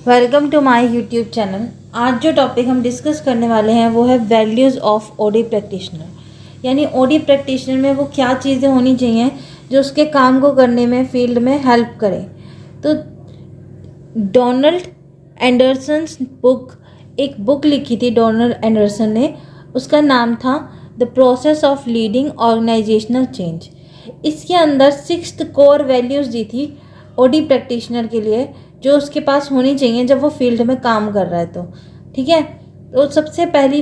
Welcome to my YouTube channel. आज जो topic हम डिस्कस करने वाले हैं वो है वैल्यूज़ ऑफ ओडी प्रैक्टिशनर। यानी ओडी प्रैक्टिशनर में वो क्या चीज़ें होनी चाहिए जो उसके काम को करने में फील्ड में हेल्प करें। तो डोनाल्ड एंडरसन एक बुक लिखी थी डोनाल्ड एंडरसन ने। उसका नाम था the process of leading organizational change. इसके अंदर 6 कोर वैल्यूज़ दी थी ओडी प्रैक्टिशनर के लिए, जो उसके पास होनी चाहिए जब वो फील्ड में काम कर रहा है। तो ठीक है, तो सबसे पहली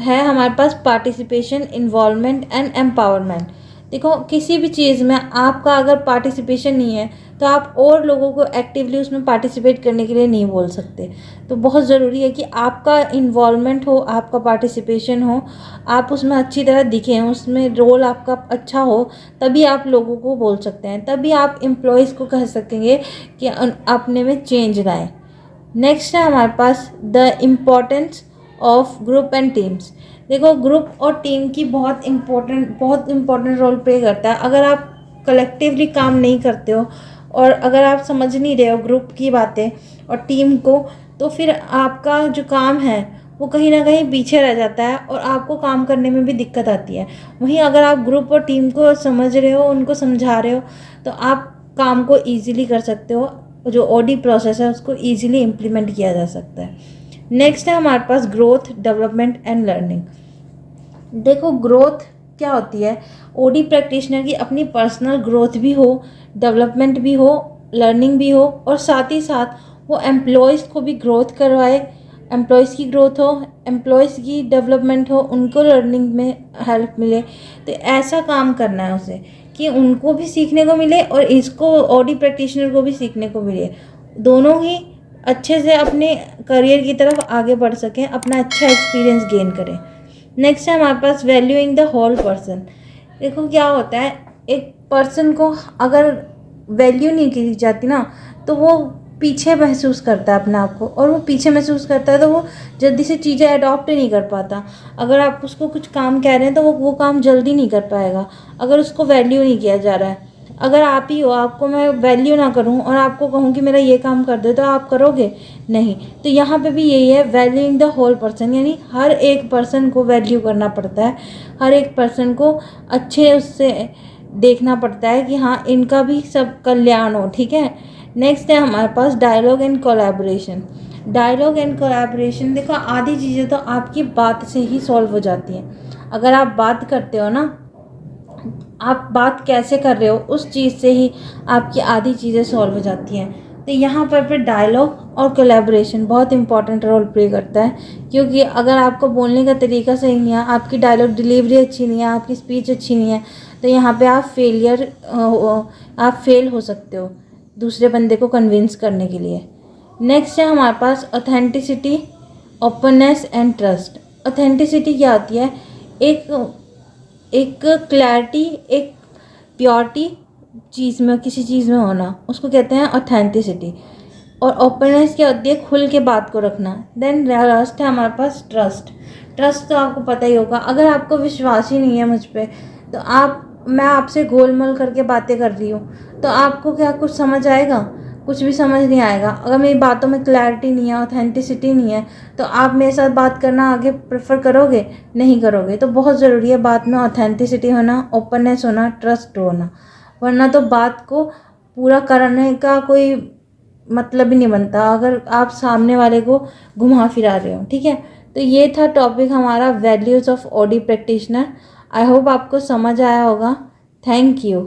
है हमारे पास पार्टिसिपेशन, इन्वॉल्वमेंट एंड एम्पावरमेंट। देखो, किसी भी चीज़ में आपका अगर पार्टिसिपेशन नहीं है तो आप और लोगों को एक्टिवली उसमें पार्टिसिपेट करने के लिए नहीं बोल सकते। तो बहुत ज़रूरी है कि आपका इन्वॉल्वमेंट हो, आपका पार्टिसिपेशन हो, आप उसमें अच्छी तरह दिखें, उसमें रोल आपका अच्छा हो, तभी आप लोगों को बोल सकते हैं, तभी आप एम्प्लॉयज़ को कह सकेंगे कि अपने में चेंज लाएं। नेक्स्ट है हमारे पास the importance of group and teams. देखो, ग्रुप और टीम की बहुत इम्पोर्टेंट रोल प्ले करता है। अगर आप कलेक्टिवली काम नहीं करते हो और अगर आप समझ नहीं रहे हो ग्रुप की बातें और टीम को, तो फिर आपका जो काम है वो कहीं ना कहीं पीछे रह जाता है और आपको काम करने में भी दिक्कत आती है। वहीं अगर आप ग्रुप और टीम को समझ रहे हो, उनको समझा रहे हो, तो आप काम को ईजिली कर सकते हो। जो ओडी प्रोसेस है उसको ईजिली इम्प्लीमेंट किया जा सकता है। नेक्स्ट है हमारे पास ग्रोथ, डेवलपमेंट एंड लर्निंग। देखो, ग्रोथ क्या होती है, ओडी प्रैक्टिशनर की अपनी पर्सनल ग्रोथ भी हो, डेवलपमेंट भी हो, लर्निंग भी हो, और साथ ही साथ वो एम्प्लॉयज़ को भी ग्रोथ करवाए। एम्प्लॉयज़ की ग्रोथ हो, एम्प्लॉयज़ की डेवलपमेंट हो, उनको लर्निंग में हेल्प मिले। तो ऐसा काम करना है उसे कि उनको भी सीखने को मिले और इसको ओडी प्रैक्टिशनर को भी सीखने को मिले। दोनों ही अच्छे से अपने करियर की तरफ आगे बढ़ सकें, अपना अच्छा एक्सपीरियंस गेन करें। नेक्स्ट है हमारे पास वैल्यूइंग द होल पर्सन। देखो, क्या होता है, एक पर्सन को अगर वैल्यू नहीं की जाती ना, तो वो पीछे महसूस करता है अपने आप को, और वो पीछे महसूस करता है तो वो जल्दी से चीज़ें अडॉप्ट नहीं कर पाता। अगर आप उसको कुछ काम कह रहे हैं तो वो काम जल्दी नहीं कर पाएगा अगर उसको वैल्यू नहीं किया जा रहा है। अगर आप ही हो, आपको मैं वैल्यू ना करूं और आपको कहूं कि मेरा ये काम कर दो, तो आप करोगे नहीं। तो यहाँ पे भी यही है, वैल्यूइंग द होल पर्सन, यानी हर एक पर्सन को वैल्यू करना पड़ता है, हर एक पर्सन को अच्छे उससे देखना पड़ता है कि हाँ, इनका भी सब कल्याण हो। ठीक है। नेक्स्ट है हमारे पास dialogue and collaboration. Dialogue and collaboration, देखो, आधी चीज़ें तो आपकी बात से ही सॉल्व हो जाती हैं। अगर आप बात करते हो ना, आप बात कैसे कर रहे हो उस चीज़ से ही आपकी आधी चीज़ें सॉल्व हो जाती हैं। तो यहाँ पर फिर डायलॉग और कोलैबोरेशन बहुत इंपॉर्टेंट रोल प्ले करता है, क्योंकि अगर आपको बोलने का तरीका सही नहीं है, आपकी डायलॉग डिलीवरी अच्छी नहीं है, आपकी स्पीच अच्छी नहीं है, तो यहाँ पे आप फेल हो सकते हो दूसरे बंदे को कन्विंस करने के लिए। नेक्स्ट है हमारे पास authenticity, openness and trust. Authenticity क्या होती है, एक एक क्लैरिटी, एक प्योरिटी चीज़ में, किसी चीज़ में होना, उसको कहते हैं ऑथेंटिसिटी। और ओपननेस क्या होती है, खुल के बात को रखना। देन लास्ट है हमारे पास ट्रस्ट। ट्रस्ट तो आपको पता ही होगा, अगर आपको विश्वास ही नहीं है मुझ पर, तो मैं आपसे गोलमोल करके बातें कर रही हूँ, तो आपको क्या कुछ समझ आएगा? कुछ भी समझ नहीं आएगा। अगर मेरी बातों में क्लैरिटी नहीं है, ऑथेंटिसिटी नहीं है, तो आप मेरे साथ बात करना आगे प्रेफर करोगे? नहीं करोगे। तो बहुत ज़रूरी है बात में ऑथेंटिसिटी होना, ओपननेस होना, ट्रस्ट होना, वरना तो बात को पूरा करने का कोई मतलब ही नहीं बनता अगर आप सामने वाले को घुमा फिरा रहे हो। ठीक है, तो ये था टॉपिक हमारा, values of OD practitioner. I hope आपको समझ आया होगा। Thank you.